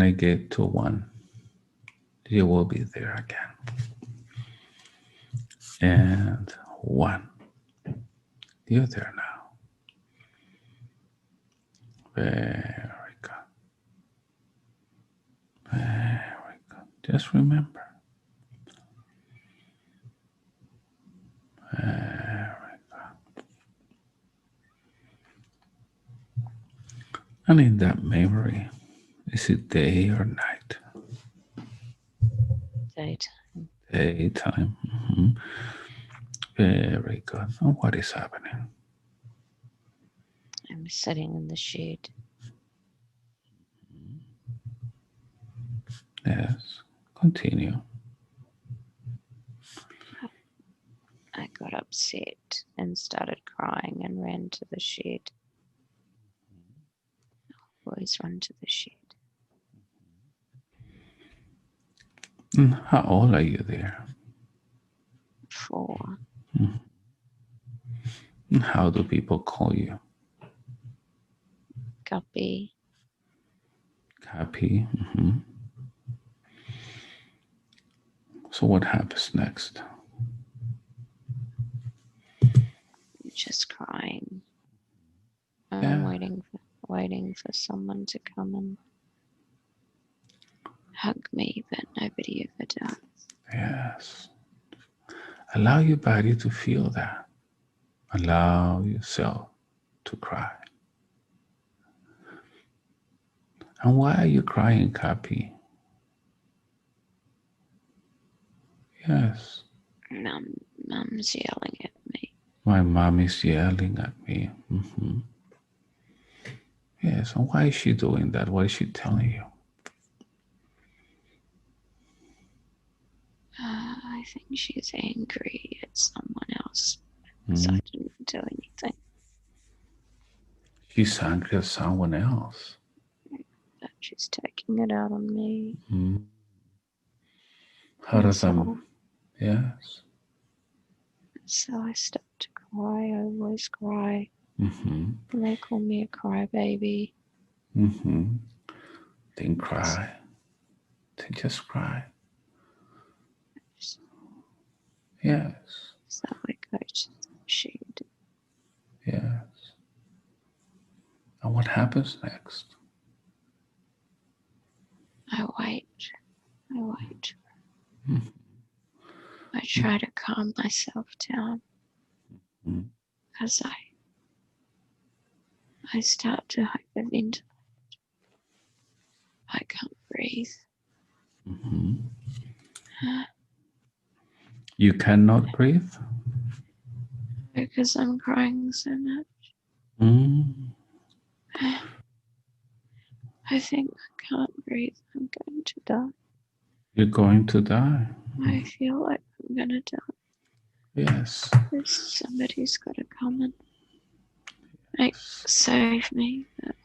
I get to 1, you will be there again. And 1. You're there now. Very good. Very good. Just remember. Very good. And in that memory, is it day or night? Daytime. Daytime. Mm-hmm. Very good. And what is happening? I'm sitting in the shade. Yes. Continue. I got upset and started crying and ran to the shed. Always run to the shed. How old are you there? 4. How do people call you? Guppy. Happy. Mm-hmm. So what happens next? Just crying. Yeah. I'm waiting for someone to come and hug me, but nobody ever does. Yes. Allow your body to feel that. Allow yourself to cry. And why are you crying, Cappy? Yes. Mum's yelling at me. My mom is yelling at me. Mm-hmm. Yes. And why is she doing that? What is she telling you? I think she's angry at someone else because Mm-hmm. I didn't do anything. She's angry at someone else. But she's taking it out on me. Mm-hmm. How does so, Yes. So I stopped to cry. I always cry. Mm-hmm. And they call me a crybaby. Mm-hmm. Then cry. Then just cry. Yes. So I go to the shed. Yes. And what happens next? I wait. Mm-hmm. I try to calm myself down because I start to hyperventilate. I can't breathe. Mm-hmm. You cannot breathe? Because I'm crying so much. Mm. I think I can't breathe. I'm going to die. You're going to die. I feel like I'm going to die. Yes. Somebody's got to come and save me. But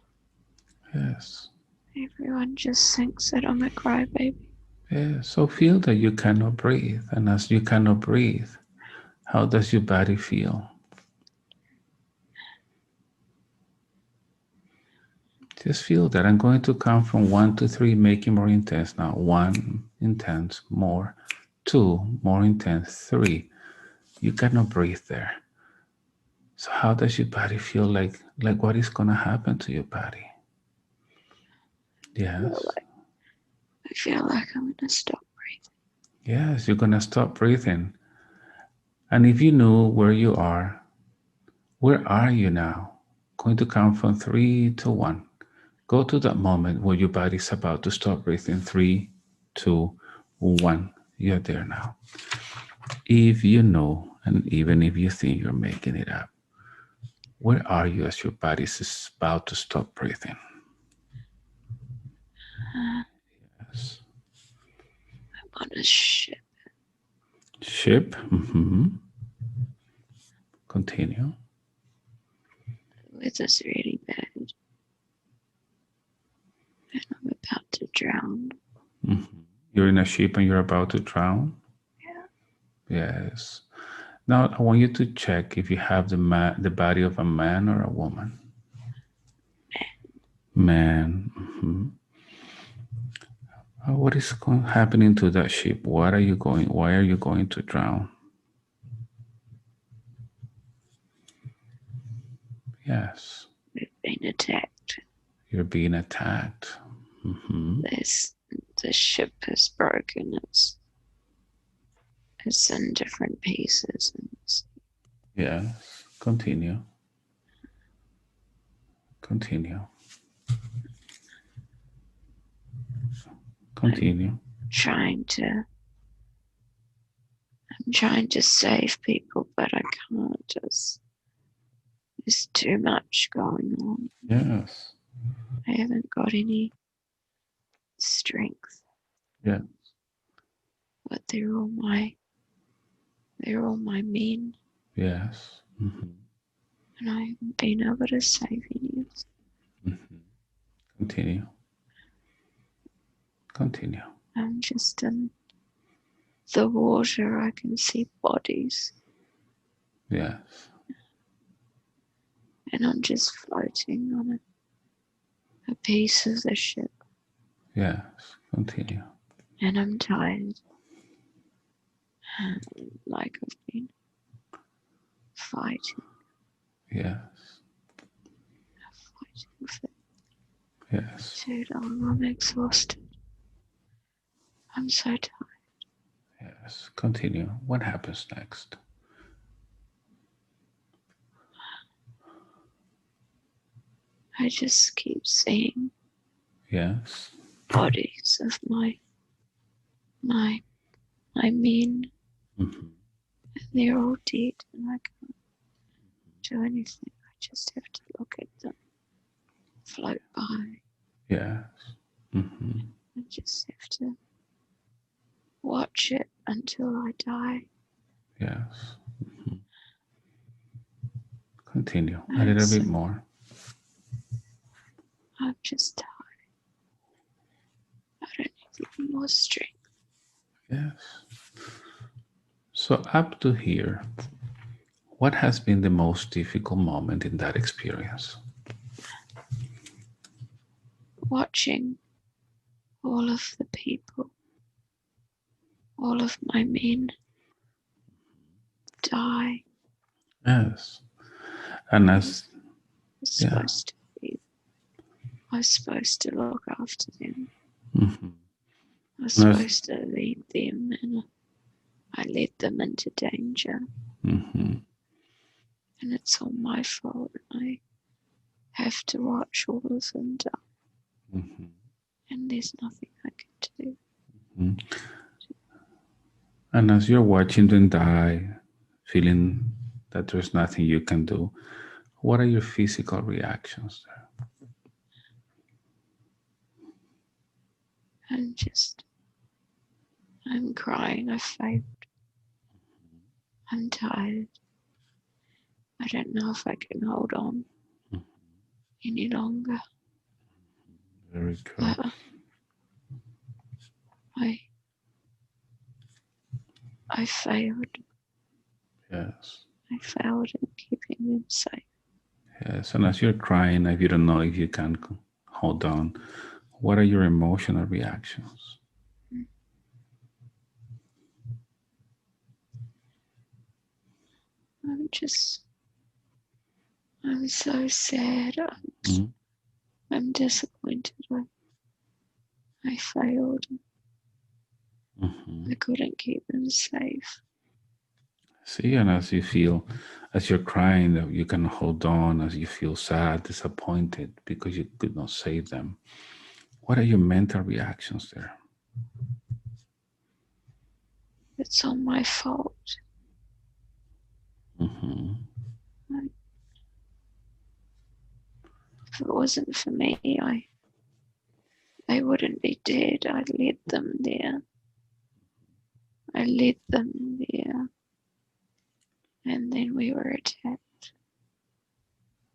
yes. Everyone just thinks that I'm a crybaby. Yes. So feel that you cannot breathe. And as you cannot breathe, how does your body feel? Just feel that. I'm going to count from 1 to 3, make it more intense now. 1, intense, more. 2, more intense. 3, you cannot breathe there. So how does your body feel like what is going to happen to your body? Yes. I feel like I'm going to stop breathing. Yes, you're going to stop breathing. And if you knew where you are, where are you now? Going to count from 3 to 1. Go to that moment where your body's about to stop breathing. 3, 2, 1. You're there now. If you know, and even if you think you're making it up, where are you as your body's about to stop breathing? Yes. I'm on a ship. Ship. Mm-hmm. Continue. The weather's really bad. And I'm about to drown. Mm-hmm. You're in a ship and you're about to drown? Yeah. Yes. Now I want you to check if you have the body of a man or a woman. Man. Mm-hmm. What is happening to that ship? What are you going? Why are you going to drown? Yes, We've been attacked. you're being attacked. Mm-hmm. There's the ship is broken. It's in different pieces, and Yes, continue. Continue. I'm Continue. trying to I'm trying to save people, but I can't. There's too much going on. Yes. I haven't got any strength, Yeah. but they're all my men, Yes. Mm-hmm. and I haven't been able to save any. Mm-hmm. Continue. Continue. I'm just in the water. I can see bodies, Yes. and I'm just floating on a piece of the ship, Yes. Continue. and I'm tired, like I've been fighting, Yes. fighting for Yes. too long. I'm exhausted. I'm so tired. Yes. Continue. What happens next? I just keep seeing Yes. bodies of my my men. Mm-hmm. They're all dead, and I can't do anything. I just have to look at them float by. Yes. Mm-hmm. I just have to watch it until I die. Yes. Mm-hmm. Continue. A And little bit so more. I'm just tired. I don't have any more strength. Yes. So up to here, what has been the most difficult moment in that experience? Watching all of the people, all of my men die. Yes. And I was as yeah. supposed to be. I was supposed to look after them. Mm-hmm. I was And as supposed to lead them, and I led them into danger. mm-hmm. And it's all my fault. I have to watch all of them die, Mm-hmm. and there's nothing I can do. Mm-hmm. And as you're watching them die, feeling that there's nothing you can do, what are your physical reactions there? I'm crying. I failed. I'm tired. I don't know if I can hold on any longer. Very true. But I I failed. Yes. I failed in keeping them safe. Yes. And as you're crying, if you don't know if you can hold on, what are your emotional reactions? I'm so sad. Mm-hmm. I'm disappointed. I failed. Mm-hmm. I couldn't keep them safe. See, and as you feel, as you're crying, that you can hold on, as you feel sad, disappointed because you could not save them. What are your mental reactions there? It's all my fault. Mm-hmm. If it wasn't for me, they wouldn't be dead. I led them there. I led them there. And then we were attacked.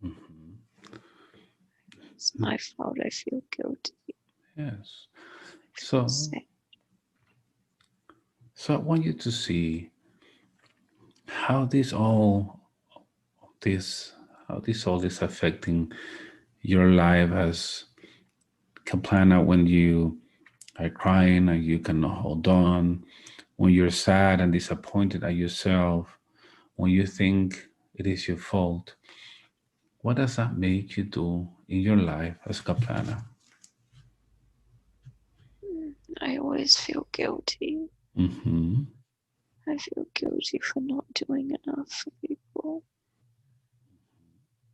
Mm-hmm. It's my fault. I feel guilty. Yes. I feel So, sad. so I want you to see how this how this all is affecting your life as Kaplana when you are crying and you cannot hold on, when you're sad and disappointed at yourself, when you think it is your fault, what does that make you do in your life as Kaplana? I always feel guilty. Mm-hmm. I feel guilty for not doing enough for people.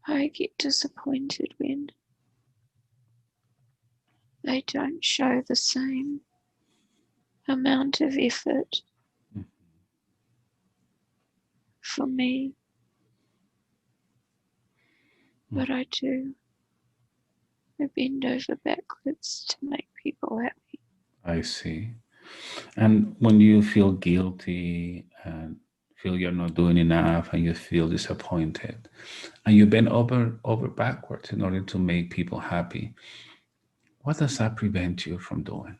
I get disappointed when they don't show the same amount of effort for me, but I do. I bend over backwards to make people happy. I see. And when you feel guilty and feel you're not doing enough and you feel disappointed and you bend over backwards in order to make people happy, what does that prevent you from doing?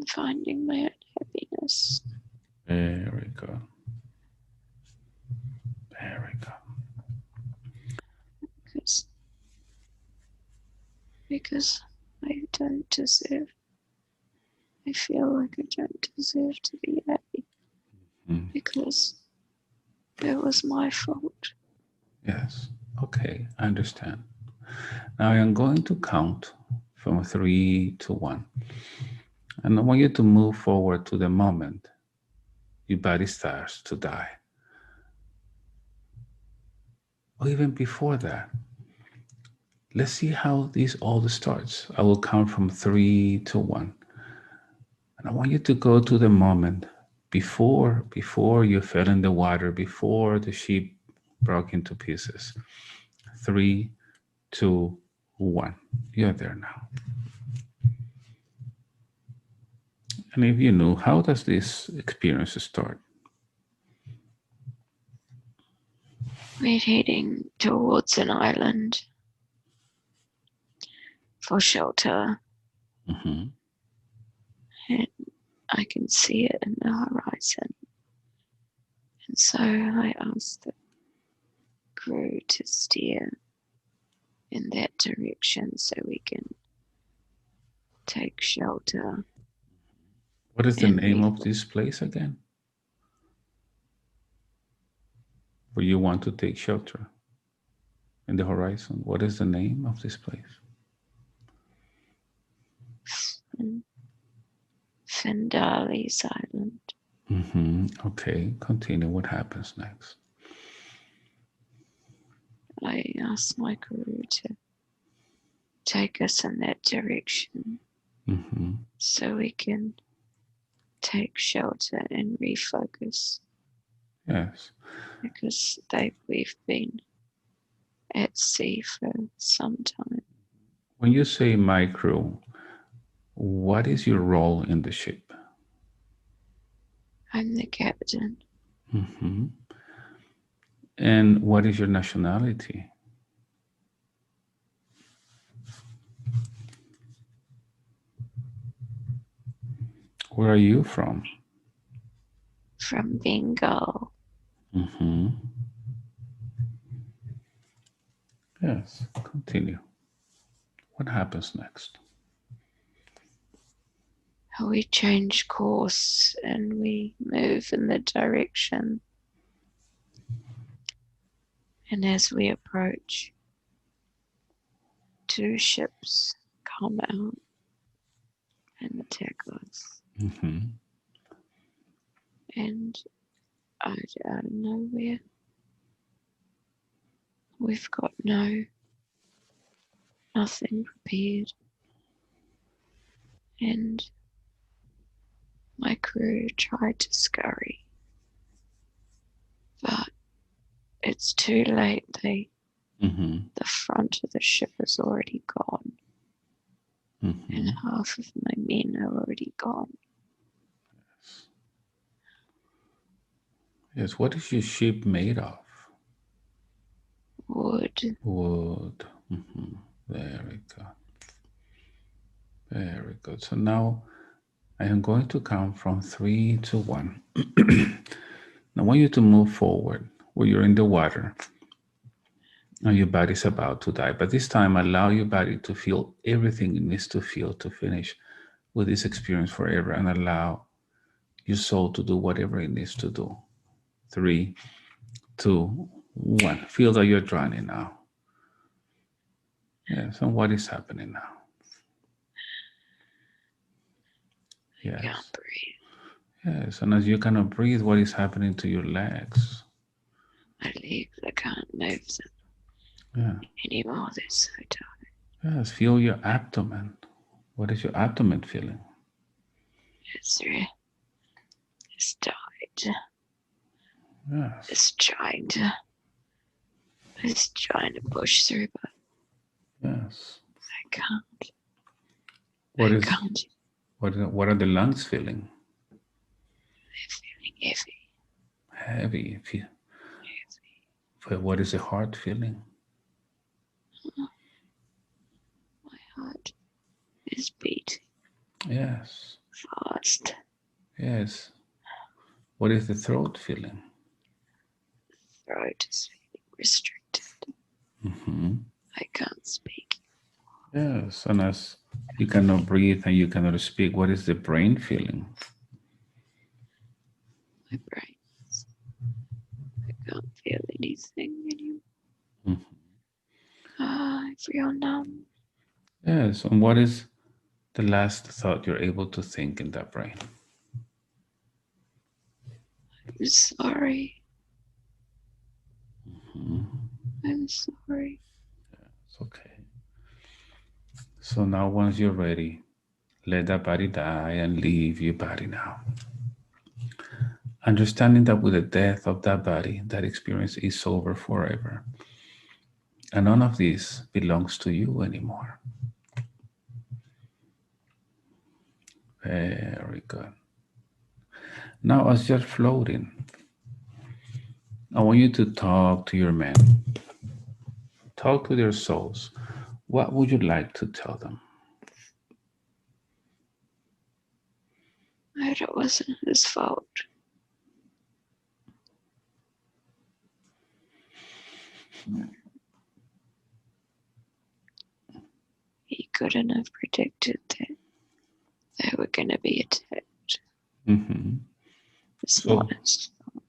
Finding my own happiness. Very good. Very good. because because I don't deserve. I feel like I don't deserve to be happy Mm. because it was my fault. Yes. Okay, I understand. Now I am going to count from 3 to 1. And I want you to move forward to the moment your body starts to die. Or even before that. Let's see how this all starts. I will count from 3 to 1. And I want you to go to the moment before you fell in the water, before the ship broke into pieces. 3, 2, 1. You're there now. And if you knew, how does this experience start? We're heading towards an island for shelter, Mm-hmm. and I can see it in the horizon. And so I asked the crew to steer in that direction so we can take shelter What is the and name of refocus. this place again? Where you want to take shelter in the horizon? What is the name of this place? Fendali's Island. Mm-hmm. Okay, continue. What happens next? I asked my crew to take us in that direction Mm-hmm. so we can take shelter and refocus Yes. because we've been at sea for some time. When you say micro, what is your role in the ship? I'm the captain. Mm-hmm. And what is your nationality? Where are you from? From Bengal. Mm-hmm. Yes. Continue. What happens next? We change course and we move in the direction. And as we approach, two ships come out and attack us. Mm-hmm. And out of nowhere, we've got nothing prepared. And my crew tried to scurry, but it's too late. Mm-hmm. The front of the ship is already gone, Mm-hmm. and half of my men are already gone. Yes. What is your ship made of? Wood. Wood. Mm-hmm. Very good. Very good. So now I am going to count from 3 to 1. I want you to move forward where you're in the water. And your body's about to die. But this time, allow your body to feel everything it needs to feel to finish with this experience forever, and allow your soul to do whatever it needs to do. 3, 2, 1. Feel that you're drowning now. Yes, and what is happening now? I can't Yes, breathe. yes. And as you cannot breathe, what is happening to your legs? My legs, I can't move them Yeah, anymore. They're so tight. yes. Feel your abdomen. What is your abdomen feeling? It's tight. Yes, It's trying to push through, but yes. I can't. What I is can't. what are the lungs feeling? They're feeling heavy. Heavy. What is the heart feeling? My heart is beating Yes, fast. yes. What is the throat feeling? Throat is feeling restricted. Hmm. I can't speak. Yes, and as you cannot breathe and you cannot speak, what is the brain feeling? My brain. I can't feel anything anymore. Mhm. I feel numb. Yes, and what is the last thought you're able to think in that brain? I'm sorry. Mhm. I'm sorry. It's okay. So now, once you're ready, let that body die and leave your body now. Understanding that with the death of that body, that experience is over forever. And none of this belongs to you anymore. Very good. Now, as you're floating, I want you to talk to your men, talk to their souls. What would you like to tell them? But it wasn't his fault. He couldn't have predicted that they were going to be attacked. Mm-hmm. It's not So, his fault.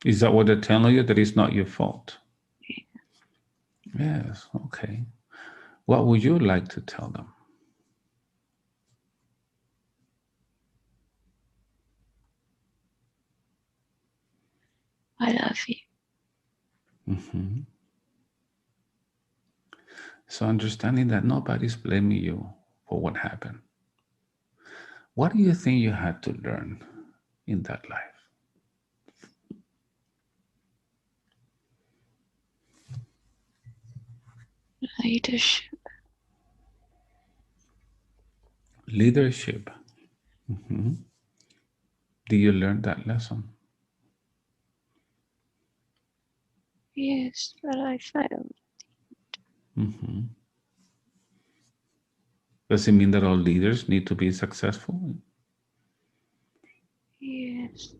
is that what they're telling you? That it's not your fault? Yeah. Yes, okay. What would you like to tell them? I love you. Mm-hmm. So, understanding that nobody's blaming you for what happened. What do you think you had to learn in that life? Leadership. Leadership. Mm-hmm. Did you learn that lesson? Yes, but I failed. Mm-hmm. Does it mean that all leaders need to be successful? Yes.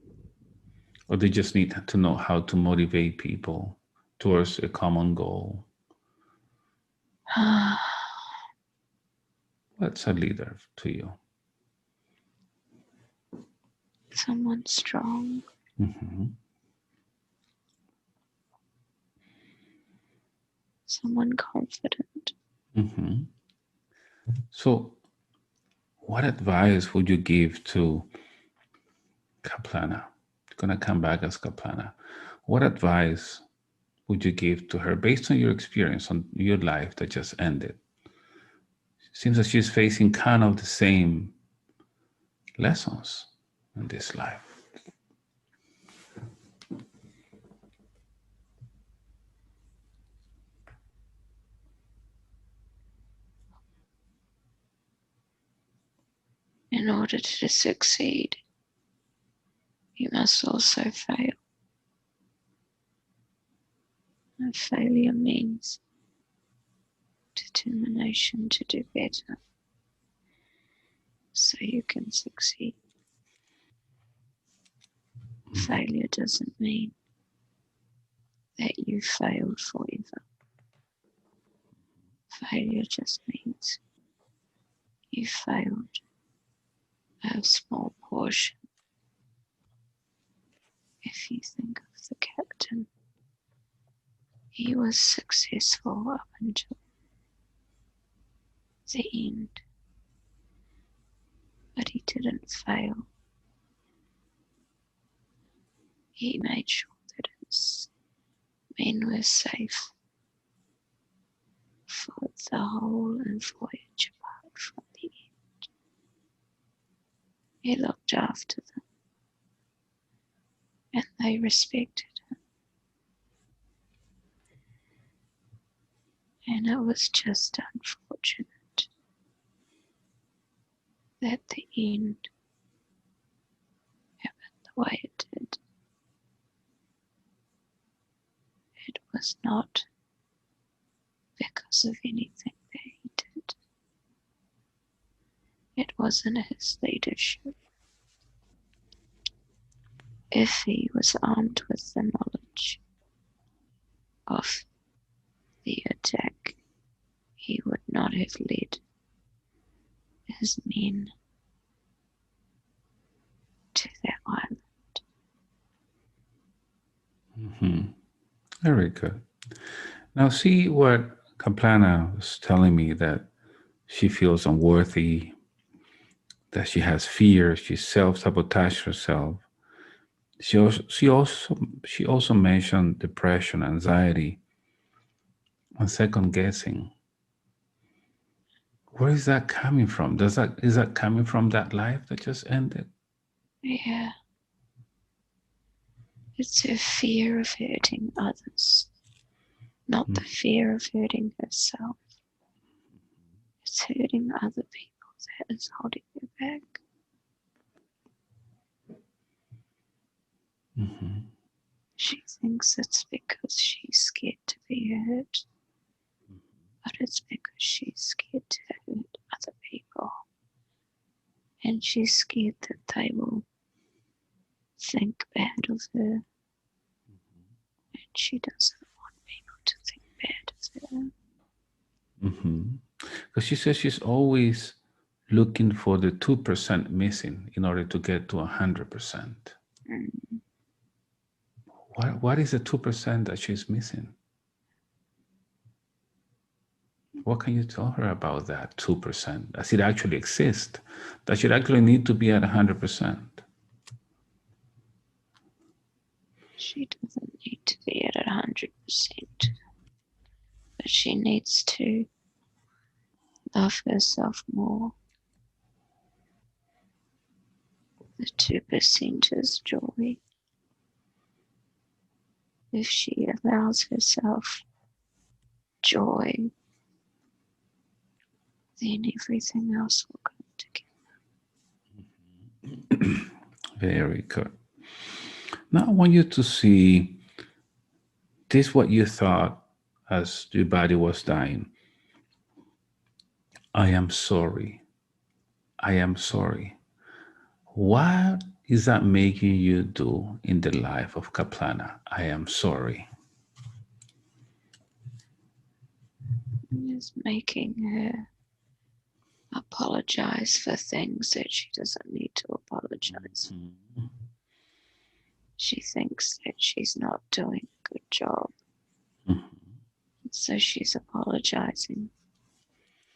Or they just need to know how to motivate people towards a common goal? What's a leader to you? Someone strong. Mm-hmm. Someone confident. Mm-hmm. So, what advice would you give to Kaplana? Gonna come back as Kaplana. What advice would you give to her based on your experience on your life that just ended? Seems that she's facing kind of the same lessons in this life. In order to succeed, you must also fail. And failure means determination to do better so you can succeed. Failure doesn't mean that you failed forever. Failure just means you failed a small portion. If you think of the captain, he was successful up until the end, but he didn't fail. He made sure that his men were safe for the whole voyage apart from the end. He looked after them and they respected him. And it was just unfortunate that the end happened the way it did. It was not because of anything that he did. It wasn't his leadership. If he was armed with the knowledge of the attack, he would not have led his men to that island. Very good. Now, see what Kaplana was telling me, that she feels unworthy, that she has fear, she self-sabotaged herself. She also mentioned depression, anxiety, and second guessing. Where is that coming from? Is that coming from that life that just ended? Yeah. It's her fear of hurting others, not the fear of hurting herself. It's hurting other people that is holding her back. Mm-hmm. She thinks it's because she's scared to be hurt, but it's because she's scared to hurt other people. And she's scared that they will think bad of her. And she doesn't want people to think bad of her. Mm-hmm. Because she says she's always looking for the 2% missing in order to get to 100%. Mm. What is the 2% that she's missing? What can you tell her about that 2%? Does it actually exist? Does it actually need to be at 100%? She doesn't need to be at 100%, but she needs to love herself more. The 2% is joy. If she allows herself joy, then everything else will come together. Very good. Now I want you to see this, what you thought as your body was dying. I am sorry. I am sorry. What is that making you do in the life of Kaplana? I am sorry. It's making her apologize for things that she doesn't need to apologize for. Mm-hmm. She thinks that she's not doing a good job. Mm-hmm. So she's apologizing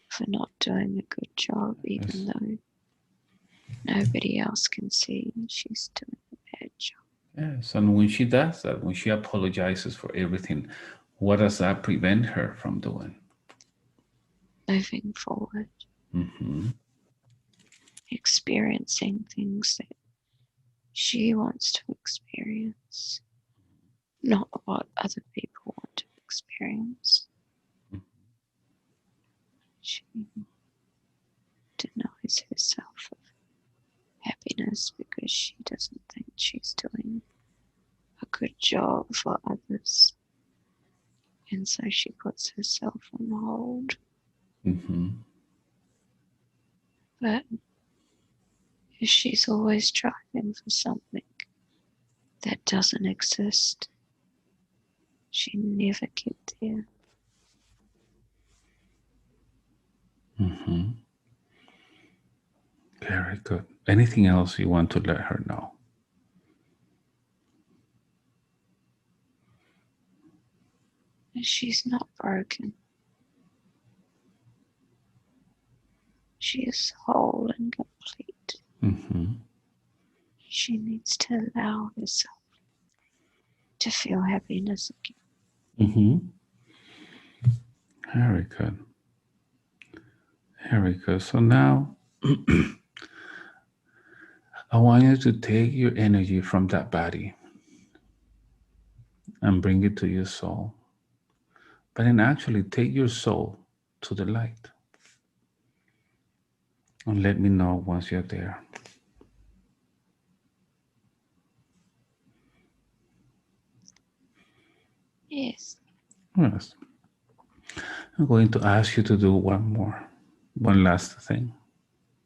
for not doing a good job, even though nobody else can see she's doing a bad job. Yes, and when she does that, when she apologizes for everything, what does that prevent her from doing? Moving forward, Mm-hmm. experiencing things that she wants to experience, not what other people want to experience. She denies herself of happiness because she doesn't think she's doing a good job for others. And so she puts herself on hold. Mm-hmm. But if she's always striving for something that doesn't exist, She never get there. Mm-hmm. Very good. Anything else you want to let her know? She's not broken. She is whole and complete. Mm-hmm. She needs to allow herself to feel happiness again. Mm-hmm. Very good. Very good. So now I want you to take your energy from that body and bring it to your soul. But then actually take your soul to the light and let me know once you're there. Yes. Yes. I'm going to ask you to do one last thing.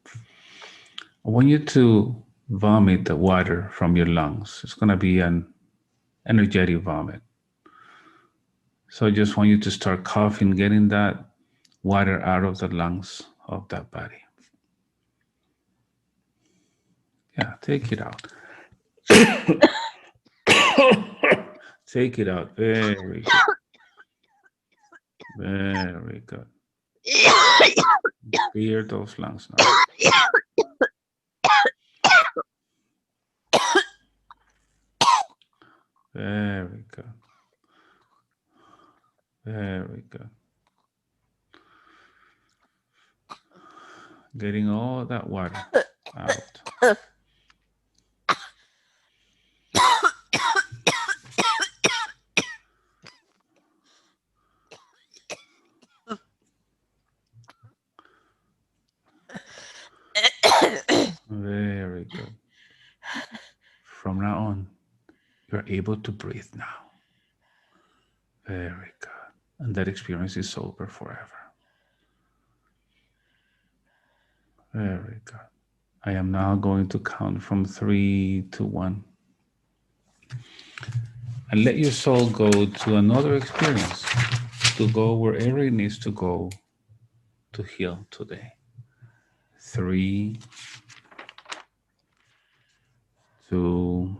I want you to vomit the water from your lungs. It's going to be an energetic vomit. So I just want you to start coughing, getting that water out of the lungs of that body. Yeah, take it out. Take it out. Very good. Very good. Clear those lungs now. Very good. Very good. Getting all that water out. Very good. From now on, you're able to breathe now. Very good. And that experience is over forever. Very good. I am now going to count from 3 to 1. And let your soul go to another experience, to go wherever it needs to go to heal today. 3, 2,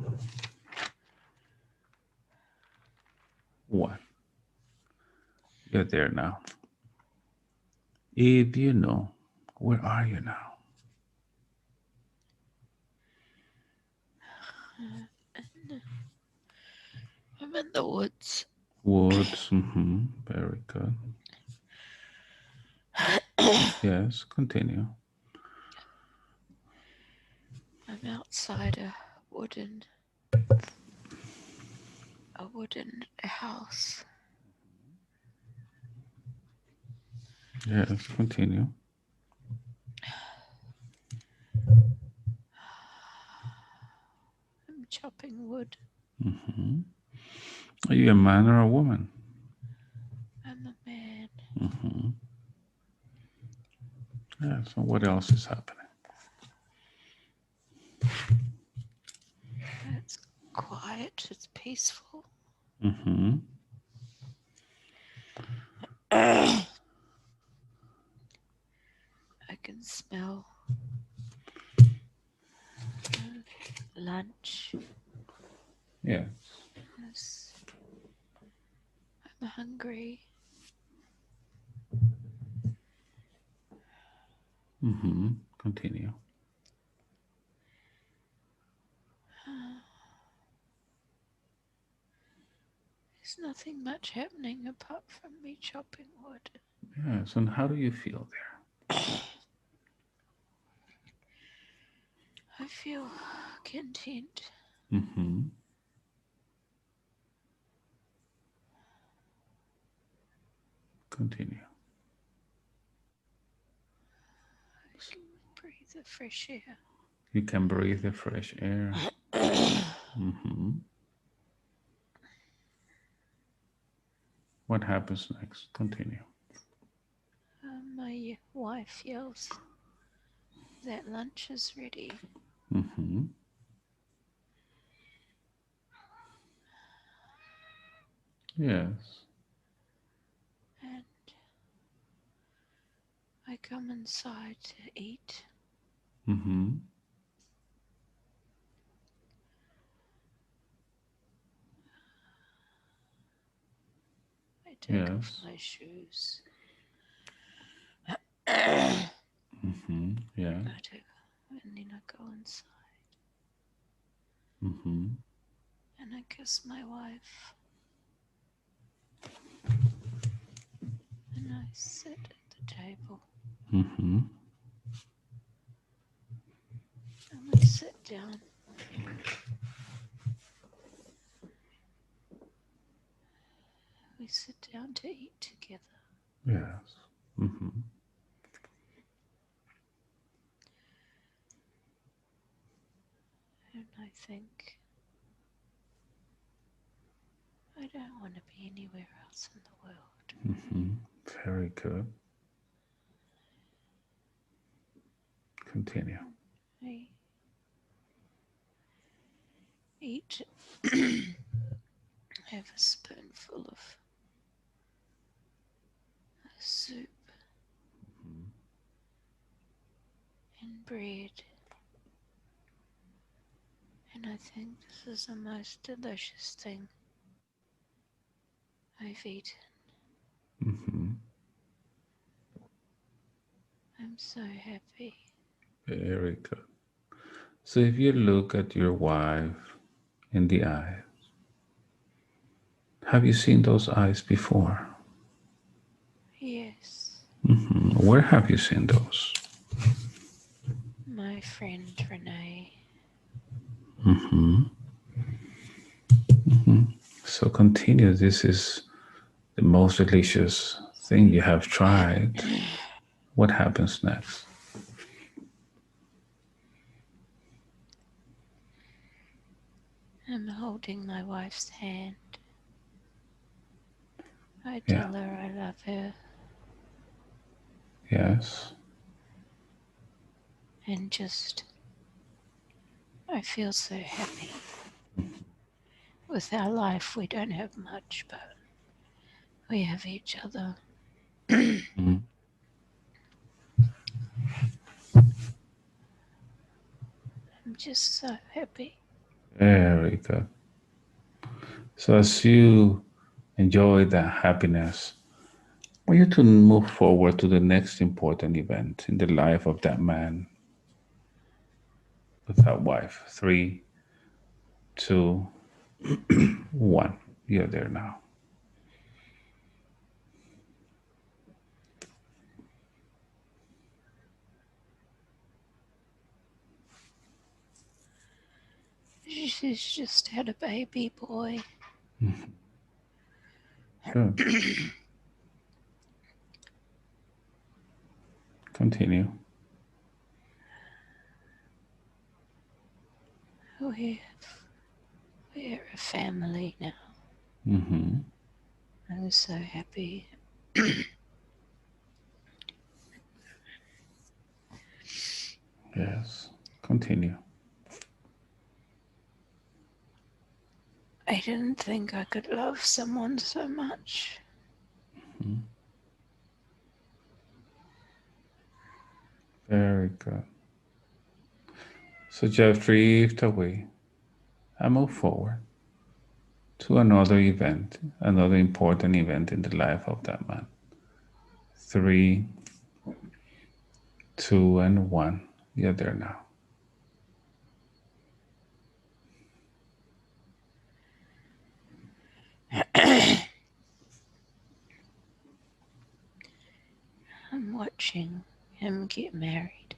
1. You're there now. If you know, where are you now? I'm in the woods. Woods. Mm-hmm. Very good. Yes, continue. I'm outside wooden a wooden house. Yes, continue. I'm chopping wood. Mm-hmm. Are you a man or a woman? I'm a man. Mm-hmm. Yeah, so what else is happening? It's quiet. It's peaceful. Mm-hmm. I can smell lunch. Yeah. Yes. I'm hungry. Mm-hmm. Continue. There's nothing much happening apart from me chopping wood. Yes, and how do you feel there? I feel content. Mm-hmm. Continue. I can breathe the fresh air. You can breathe the fresh air. Mm-hmm. What happens next? Continue. My wife yells that lunch is ready. Mm-hmm. Yes. And I come inside to eat. Mm-hmm. I take off Yes. my shoes. I Mm-hmm. Yeah. take, and then I go inside Mm-hmm. and I kiss my wife and I sit at the table Mm-hmm. and we sit down. We sit down to eat together. Yes. Mm-hmm. And I think I don't want to be anywhere else in the world. Mm-hmm. Very good. Continue. I eat, have a spoonful of soup and bread, and I think this is the most delicious thing I've eaten. Mm-hmm. I'm so happy. Very good. So if you look at your wife in the eye, have you seen those eyes before? Yes, Mm-hmm. Where have you seen those? my friend Renee. Mm-hmm. Mm-hmm. So continue. This is the most delicious thing you have tried. What happens next? I'm holding my wife's hand. I Yeah. tell her I love her Yes. and just I feel so happy. With our life, we don't have much, but we have each other. Mm-hmm. I'm just so happy. Very good. So as you enjoy that happiness, I want you to move forward to the next important event in the life of that man with that wife. Three, two, one. You're there now. She's just had a baby boy. Good. Continue. We're, we're a family now. Mm-hmm. I'm so happy. Yes. Continue. I didn't think I could love someone so much. Mhm. Very good. So just drift away and move forward to another event, another important event in the life of that man. Three, two, and one. You're there now. I'm watching him get married.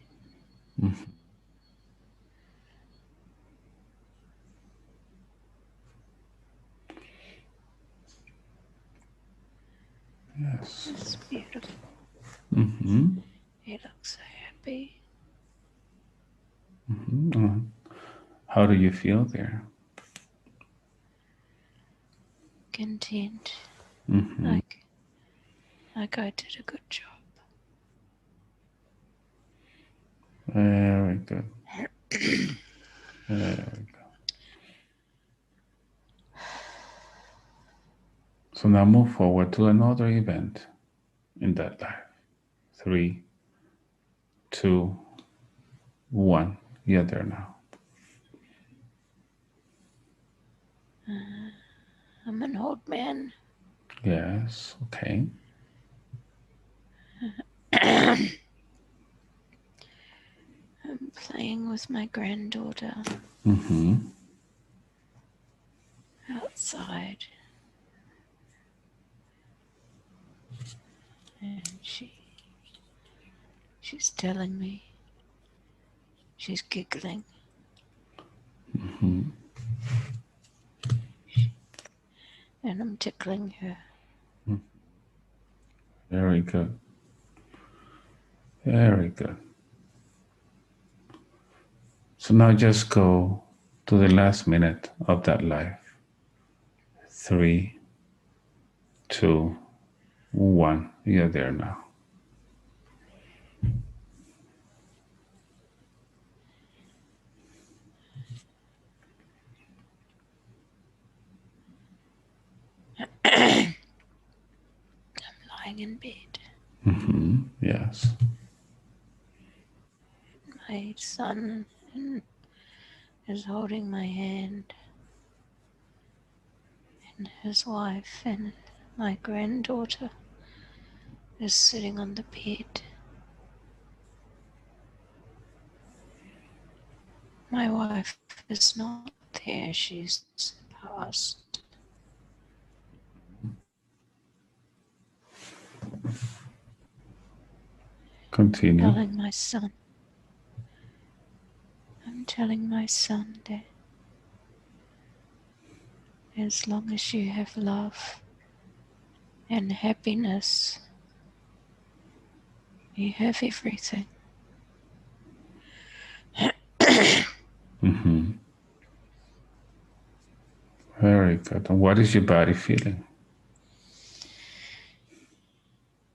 Mhm. Yes. It's beautiful. Mm-hmm. He looks so happy, Mm-hmm. How do you feel there? content, Mm-hmm. like like I did a good job. Very good. Very good. So now move forward to another event in that life. Three, two, one. You're there now. I'm an old man. Yes, okay. I'm playing with my granddaughter Mm-hmm. outside, and she's telling me, she's giggling, Mm-hmm. and I'm tickling her. Very good. Very good. So now just go to the last minute of that life. Three, two, one. You're there now. I'm lying in bed. Mm-hmm. Yes. My son is holding my hand, and his wife and my granddaughter is sitting on the bed. My wife is not there, she's passed. Continue. Telling my son, I'm telling my son that as long as you have love and happiness, you have everything. Mm-hmm. Very good. And what is your body feeling?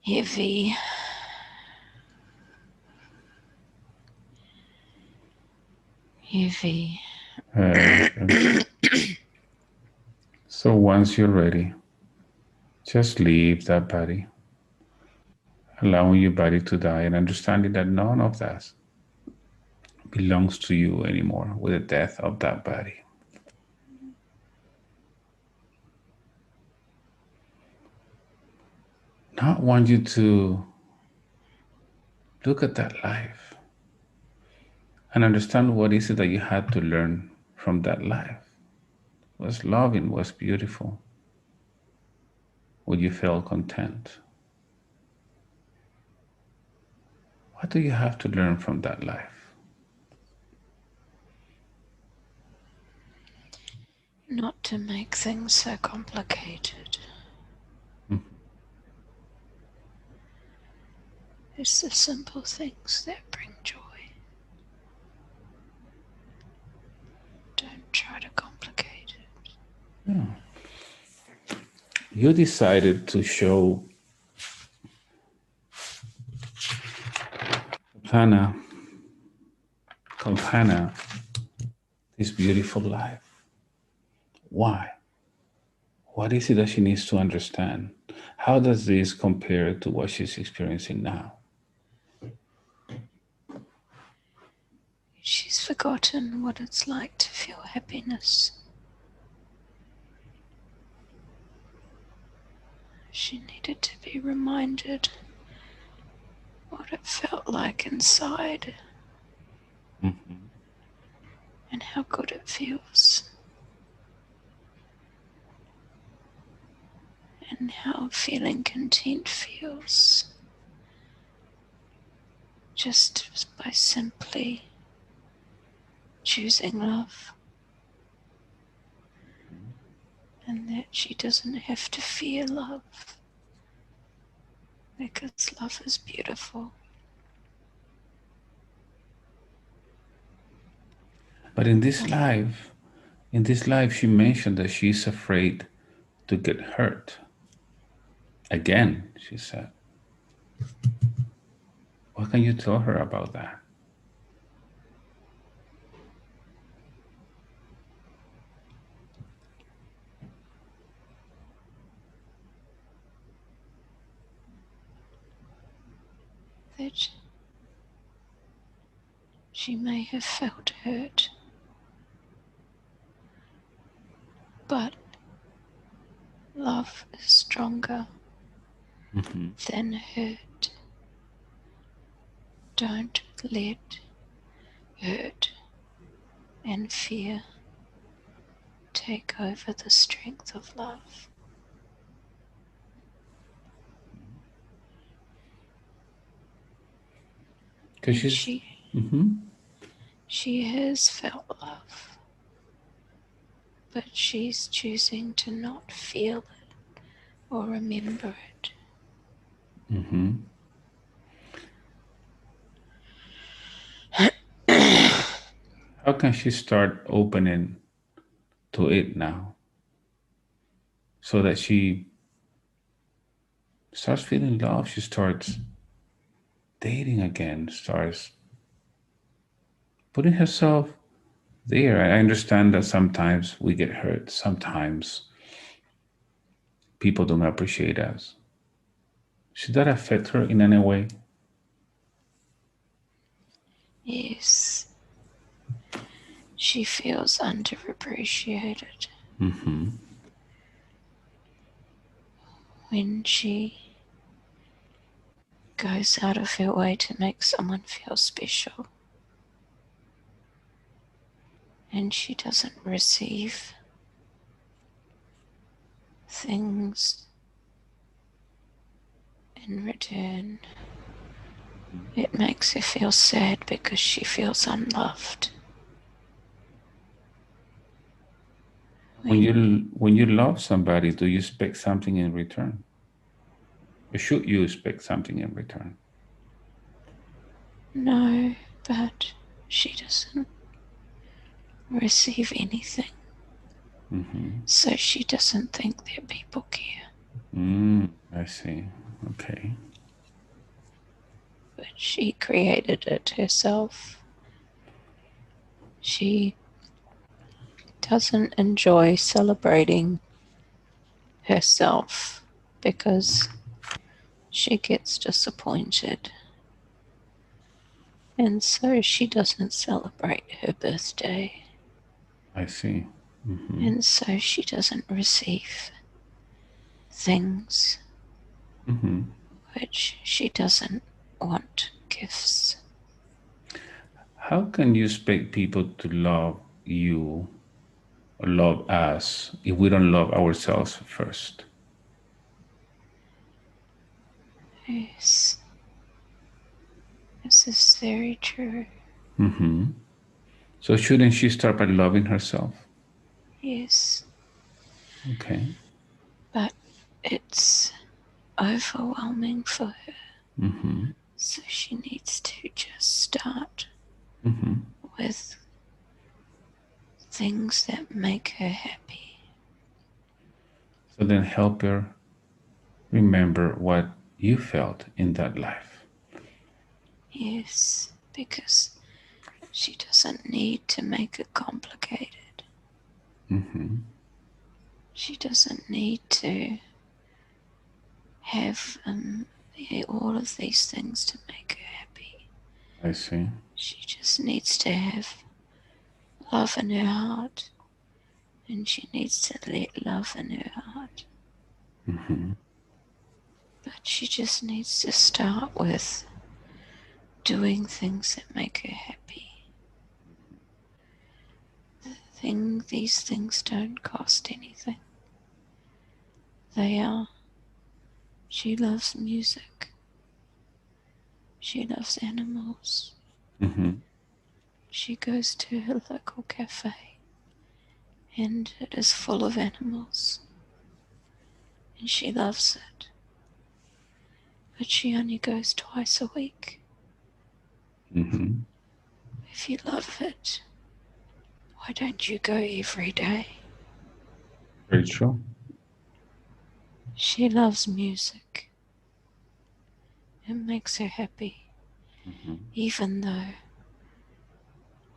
Heavy, heavy. Very good. So once you're ready, just leave that body, allowing your body to die and understanding that none of that belongs to you anymore with the death of that body. Now I want you to look at that life and understand what is it that you had to learn from that life. Was loving, was beautiful. Would you feel content? What do you have to learn from that life? Not to make things so complicated. Mm. It's the simple things that bring joy. Don't try to complicate it. Yeah. You decided to show Hannah, called Hannah, this beautiful life. Why? What is it that she needs to understand? How does this compare to what she's experiencing now? She's forgotten what it's like to feel happiness. She needed to be reminded what it felt like inside Mm-hmm. and how good it feels, and how feeling content feels just by simply choosing love, and that she doesn't have to fear love because love is beautiful. But in this life, she mentioned that she's afraid to get hurt. Again, she said. What can you tell her about that? that she may have felt hurt, but love is stronger than hurt. Don't let hurt and fear take over the strength of love. Because And she's. she has felt love, but she's choosing to not feel it or remember it. How can she start opening to it now so that she starts feeling love? She starts dating again, starts putting herself there. I understand that sometimes we get hurt, sometimes people don't appreciate us. Should that affect her in any way? Yes, she feels underappreciated when she goes out of her way to make someone feel special, and she doesn't receive things in return. It makes her feel sad because she feels unloved. When you love somebody, do you expect something in return? Or should you expect something in return? No, but she doesn't receive anything. So she doesn't think that people care. I see. Okay. But she created it herself. She doesn't enjoy celebrating herself because she gets disappointed. And so she doesn't celebrate her birthday. I see. And so she doesn't receive things which she doesn't want gifts. How can you expect people to love you or love us if we don't love ourselves first? Yes, this is very true. So shouldn't she start by loving herself? Yes, Okay. but it's overwhelming for her. So she needs to just start with things that make her happy. So then help her remember what you felt in that life. Yes, because she doesn't need to make it complicated. She doesn't need to have all of these things to make her happy. I see. She just needs to have love in her heart, and she needs to let love in her heart. But she just needs to start with doing things that make her happy. These things don't cost anything. She loves music. She loves animals. She goes to her local cafe and it is full of animals. And she loves it. But she only goes twice a week. If you love it, why don't you go every day? Very true. She loves music. It makes her happy. Even though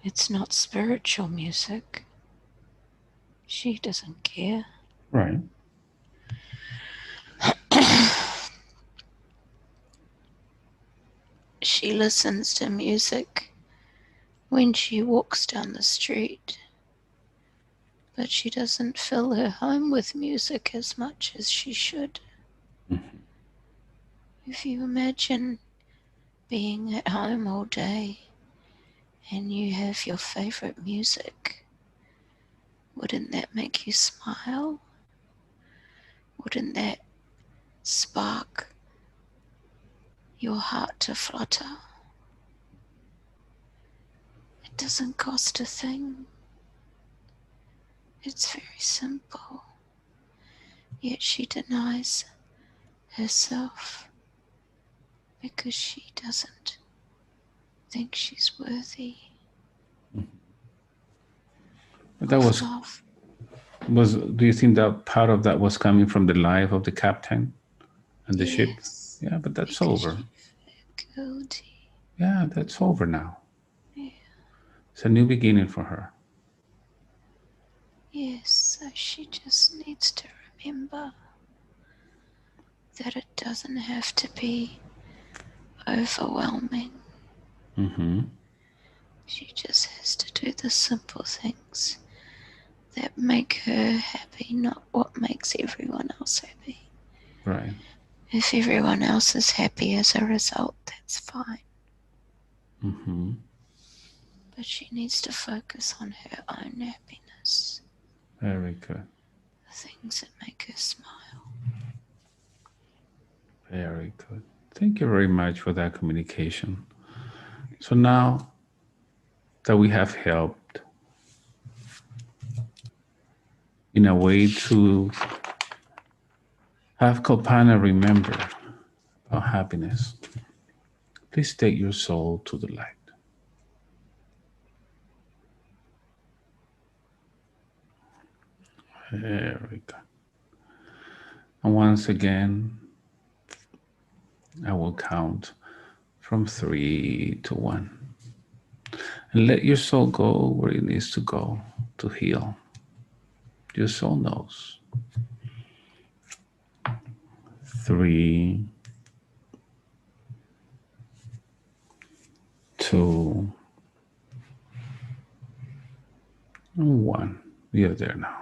it's not spiritual music, she doesn't care. Right. she listens to music when she walks down the street, but she doesn't fill her home with music as much as she should. Mhm. If you imagine being at home all day and you have your favorite music, wouldn't that make you smile? Wouldn't that spark your heart to flutter? It doesn't cost a thing. It's very simple. Yet she denies herself because she doesn't think she's worthy But that of was love. do you think that part of that was coming from the life of the captain and the ship? Yes, Yeah, but that's because over. she felt guilty. Yeah, that's over now. Yeah. It's a new beginning for her. Yes, so she just needs to remember that it doesn't have to be overwhelming. Mm-hmm. She just has to do the simple things that make her happy, not what makes everyone else happy. Right. If everyone else is happy as a result, that's fine. Mm-hmm. But she needs to focus on her own happiness, Very good. the things that make her smile. Very good. Thank you very much for that communication. So now that we have helped in a way to have Kalpana remember about happiness, please take your soul to the light. Very good. And once again, I will count from 3 to 1. And let your soul go where it needs to go to heal. Your soul knows. 3, 2, and 1. You're there now.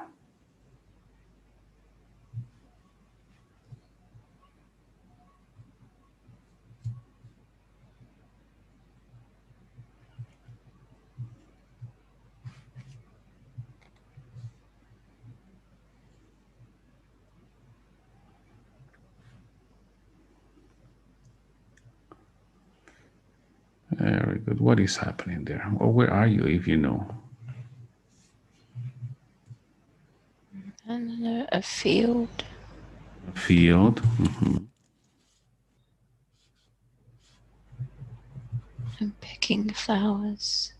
Very good. What is happening there? Or where are you if you know? And a field, A field. Mm-hmm. and picking flowers.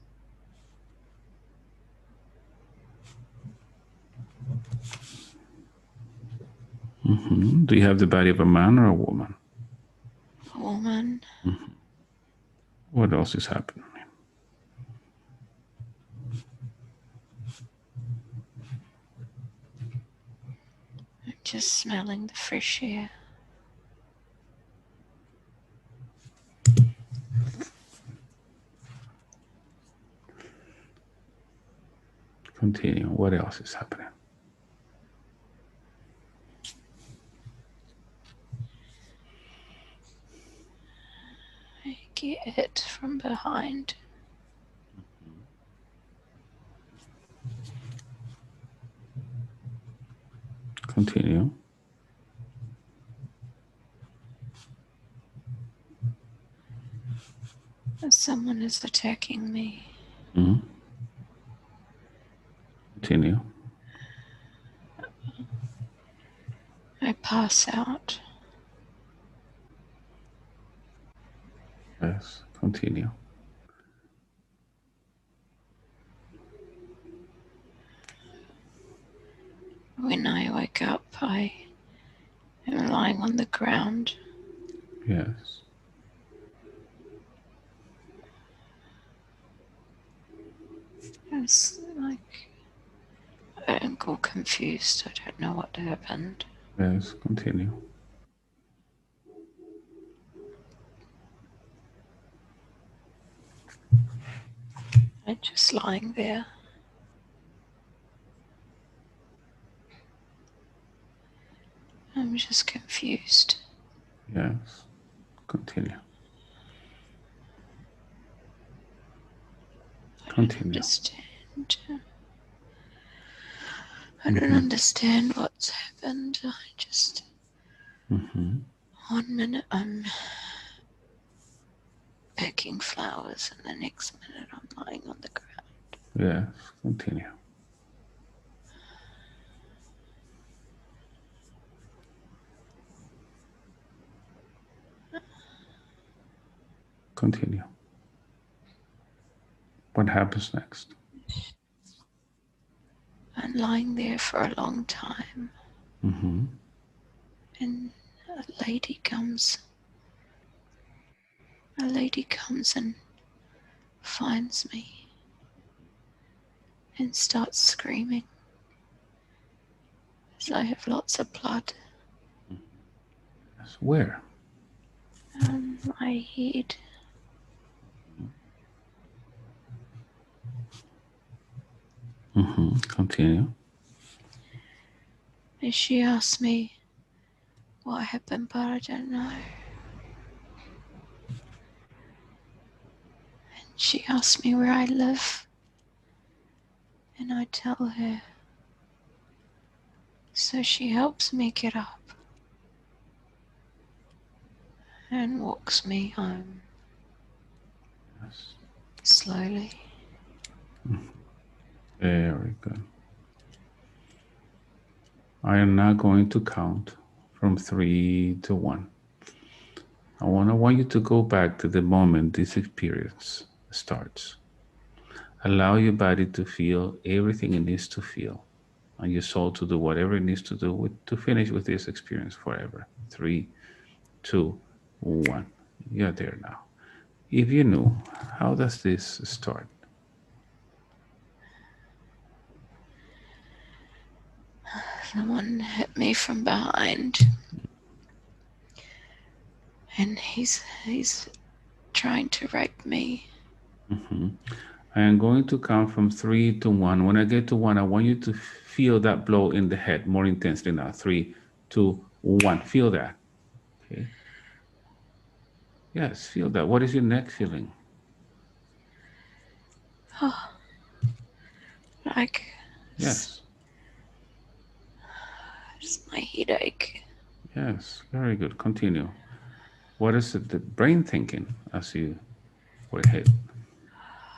Mm-hmm. Do you have the body of a man or a woman? A woman. Mm-hmm. What else is happening? I'm just smelling the fresh air. Continue. What else is happening? I get it from behind. Continue. Someone is attacking me. Mm-hmm. Continue. I pass out. Yes. Continue. When I wake up, I am lying on the ground. Yes. It's like I don't go confused. I don't know what happened. Yes. Continue. and just lying there. I'm just confused. Yes. Continue. I don't Continue. understand. I don't Mm-hmm. understand what's happened. I just, Mm-hmm. 1 minute I'm picking flowers, and the next minute I'm lying on the ground. Yes. Continue. Continue. What happens next? I'm lying there for a long time, Mm-hmm. and a lady comes. A lady comes and finds me and starts screaming as I have lots of blood Yes. Where? on my head. Mm-hmm. Continue. And she asks me what happened, but I don't know. She asks me where I live, and I tell her. So she helps me get up and walks me home Yes. slowly. Very good. I am now going to count from 3 to 1. I want you to go back to the moment this experience starts. Allow your body to feel everything it needs to feel, and your soul to do whatever it needs to do to finish with this experience forever. 3, 2, 1. You're there now. If you knew, how does this start? Someone hit me from behind, and he's trying to rape me. Mm-hmm. I am going to count from 3 to 1. When I get to 1, I want you to feel that blow in the head more intensely now. 3, 2, 1. Feel that. Okay. Yes, feel that. What is your neck feeling? Oh, like Yes. just my headache. Yes. Very good. Continue. What is it, the brain thinking as you were hit?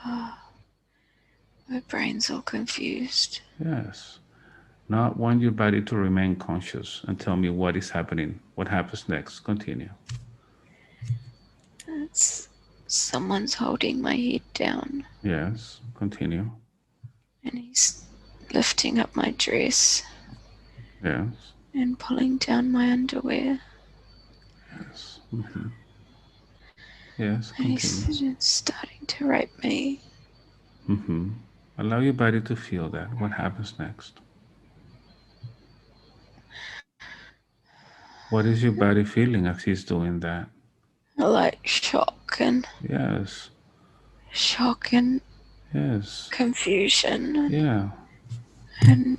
Oh, my brain's all confused. Yes. Now I want your body to remain conscious and tell me what is happening. What happens next? Continue. It's someone's holding my head down, Yes. Continue. and he's lifting up my dress Yes. and pulling down my underwear. Yes. Mm-hmm. Yes. And Continue. he's starting to rape me. Mm-hmm. Allow your body to feel that. What happens next? What is your body feeling as he's doing that? Like Yes. shock and Yes. confusion, Yeah. and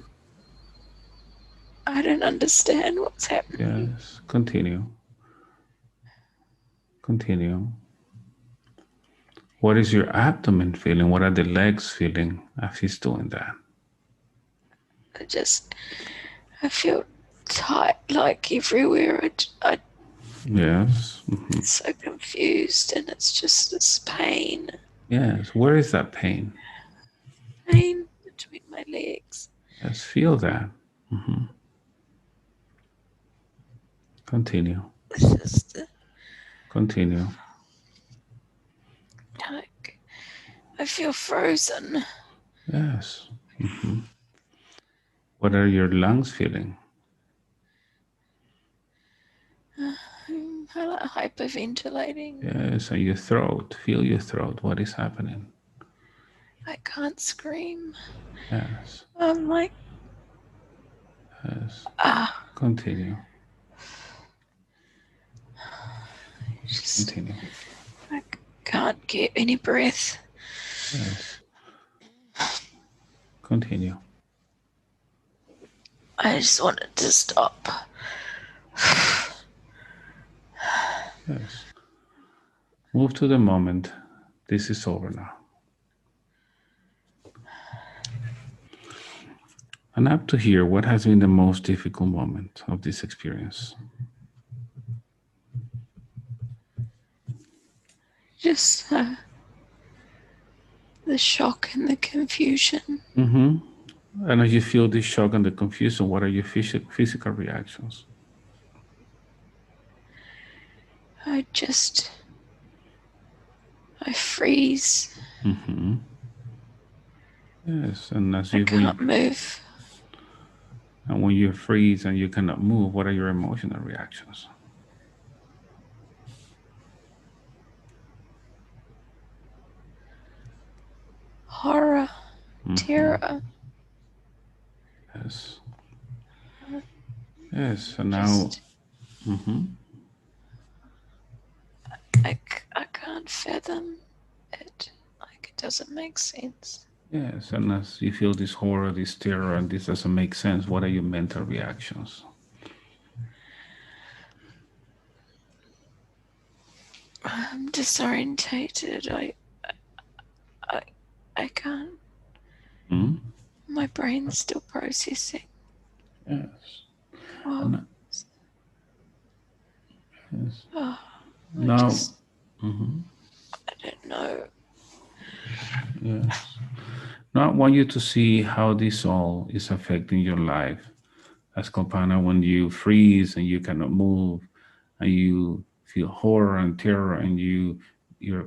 I don't understand what's happening. Yes. Continue. Continue. What is your abdomen feeling? What are the legs feeling as he's doing that? I feel tight like everywhere. I Yes. Mm-hmm. so confused, and it's just this Yes. Where is that pain? pain between my legs. Yes. Feel that. Mm-hmm. Continue. It's just Continue. like I feel frozen. Yes. Mm-hmm. What are your lungs feeling? I like hyperventilating. Yes. And your throat. Feel your throat. What is happening? I can't scream. Yes. I'm like, Yes. ah, Continue. just Continue. I can't get any breath. Yes. Continue. I just want it to stop. Yes. Move to the moment. This is over now. And up to here, what has been the most difficult moment of this experience? Just the shock and the confusion. Mm-hmm. And as you feel this shock and the confusion, what are your physical reactions? I just, I freeze. Mm-hmm. Yes, and as I you can't move. and when you freeze and you cannot move, what are your emotional reactions? Horror, Mm-hmm. terror. Yes. Yes. And now, Just, mm-hmm. I can't fathom it. Like, it doesn't make sense. Yes, and as you feel this horror, this terror, and this doesn't make sense, what are your mental reactions? I'm disorientated. I, I can't. Hmm. My brain's still processing. Yes. Oh, And yes. oh I Now, just, hmm, I don't know. yes. Now I want you to see how this all is affecting your life as companion when you freeze and you cannot move and you feel horror and terror and you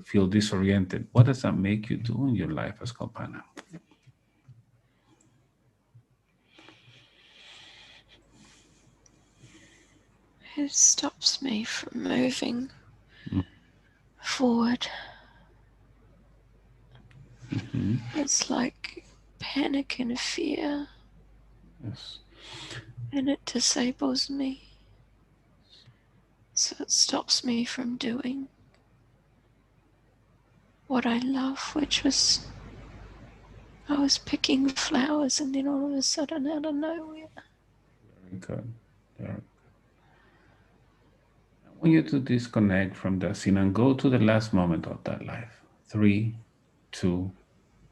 feel disoriented. What does that make you do in your life as companion? It stops me from moving forward. Mm-hmm. It's like panic and fear, Yes. and it disables me. So it stops me from doing what I love, which was I was picking flowers, and then all of a sudden, out of nowhere, Very good. Very I want you to disconnect from that scene and go to the last moment of that life. Three, two,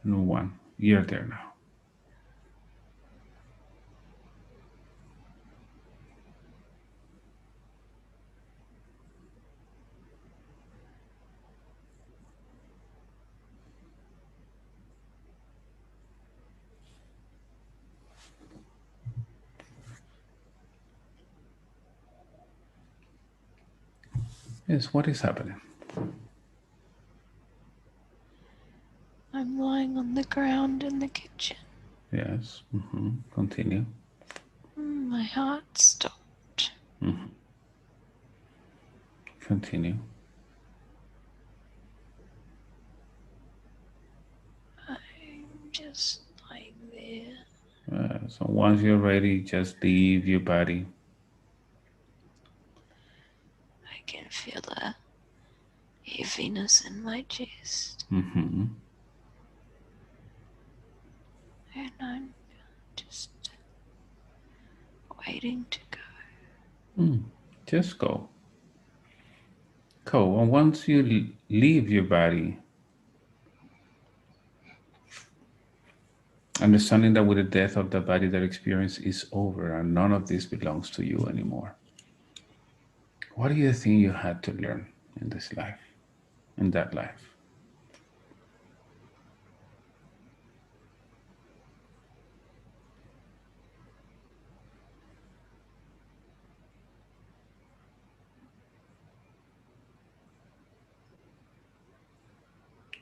and one. You're there now. Yes, what is happening? I'm lying on the ground in the kitchen. Yes. Mm-hmm. Continue. My heart stopped. Mm-hmm. Continue. I'm just lying there. So once you're ready, just leave your body. I can feel the heaviness in my chest, Mm-hmm. and I'm just waiting to go. Mm. Just go. Go. And once you leave your body, understanding that with the death of the body, that experience is over and none of this belongs to you anymore. What do you think you had to learn in this life, in that life?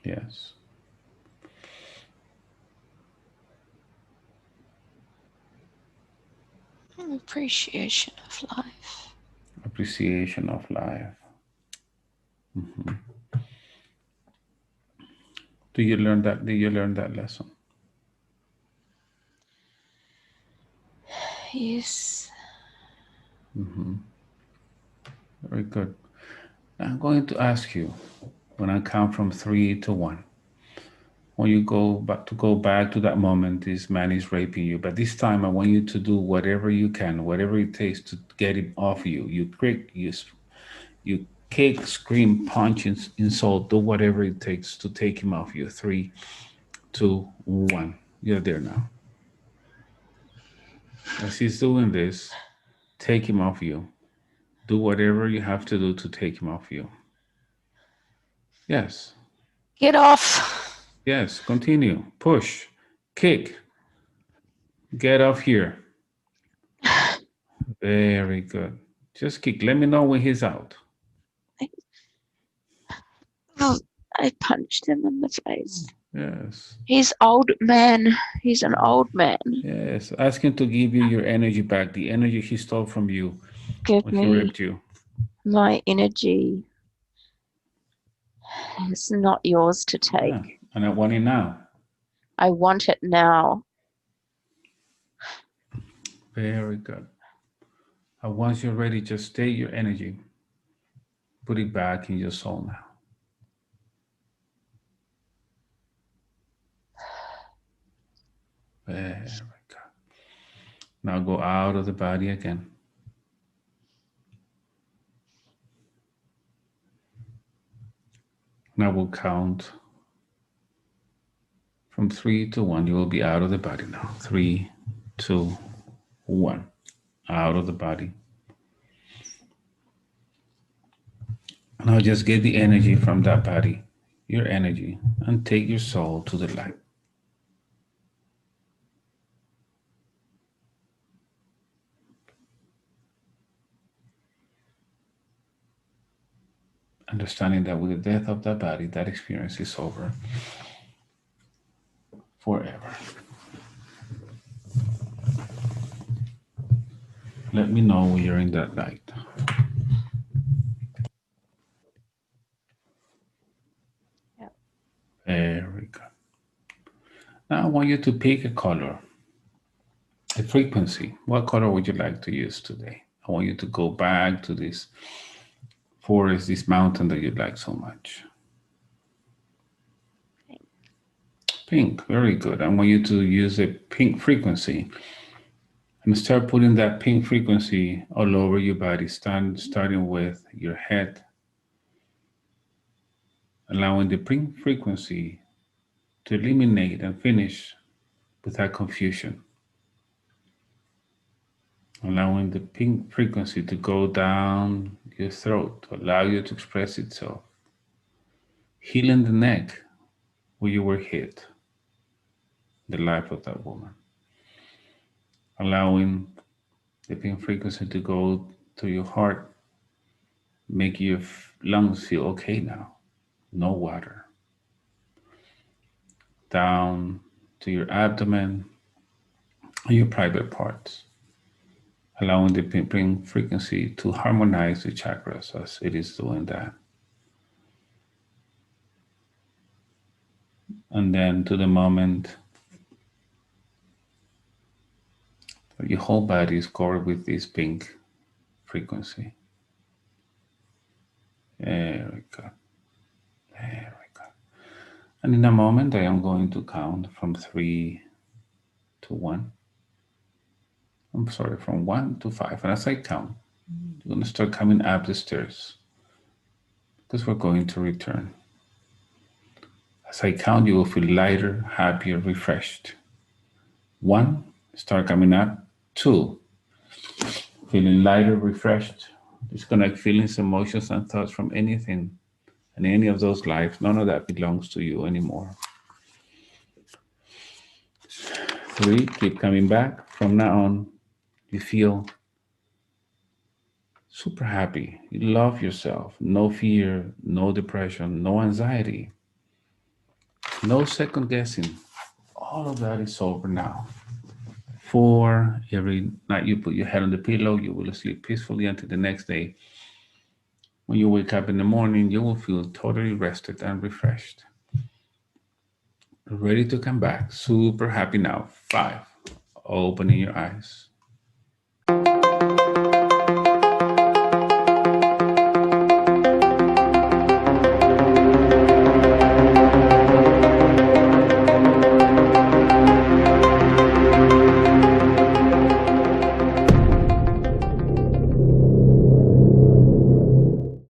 Yes. Appreciation of life. Appreciation of life. Hmm. Do you learn that? Did you learn that lesson? Yes. Hmm. Very good. Now I'm going to ask you when I count from three to one. When you go back to that moment, this man is raping you. But this time, I want you to do whatever you can, whatever it takes to get him off you. You kick, scream, punch, insult, do whatever it takes to take him off you. Three, two, one. You're there now. As he's doing this, take him off you. Do whatever you have to do to take him off you. Yes, Get off. yes, continue. Push, kick, get off here. Very good. Just kick. Let me know when he's out. I punched him in the face. Yes, He's old man. He's an old man. yes. Ask him to give you your energy back, the energy he stole from you Give when he me raped you. my energy. It's not yours to Yeah, take. and I want it now. I want it now. Very good. And once you're ready, just take your energy, put it back in your soul now. Very good. Now go out of the body again. Now we'll count from 3 to 1. You will be out of the body now. 3, 2, 1. Out of the body. Now just get the energy from that body, your energy, and take your soul to the light. Understanding that with the death of that body, that experience is over forever. Let me know when you're in that light. Yeah. Very good. Now I want you to pick a color, a frequency. What color would you like to use today? I want you to go back to this forest, this mountain that you like so much. Pink, very good. I want you to use a pink frequency and start putting that pink frequency all over your body, starting with your head, allowing the pink frequency to eliminate and finish without confusion, allowing the pink frequency to go down your throat to allow you to express itself, healing the neck where you were hit, the life of that woman, allowing the pink frequency to go to your heart, make your lungs feel okay now, no water, down to your abdomen and your private parts, allowing the pink frequency to harmonize the chakras as it is doing that. And then to the moment that your whole body is covered with this pink frequency. Very good. Very good. And in a moment, I am going to count from 3 to 1. I'm sorry, from 1 to 5. And as I count, you're going to start coming up the stairs because we're going to return. As I count, you will feel lighter, happier, refreshed. 1, start coming up. 2, feeling lighter, refreshed. Disconnect feelings, emotions, and thoughts from anything and any of those lives. None of that belongs to you anymore. 3, keep coming back. From now on, you feel super happy. You love yourself. No fear, no depression, no anxiety, no second guessing. All of that is over now. 4, every night you put your head on the pillow, you will sleep peacefully until the next day. When you wake up in the morning, you will feel totally rested and refreshed. Ready to come back. Super happy now. 5, opening your eyes.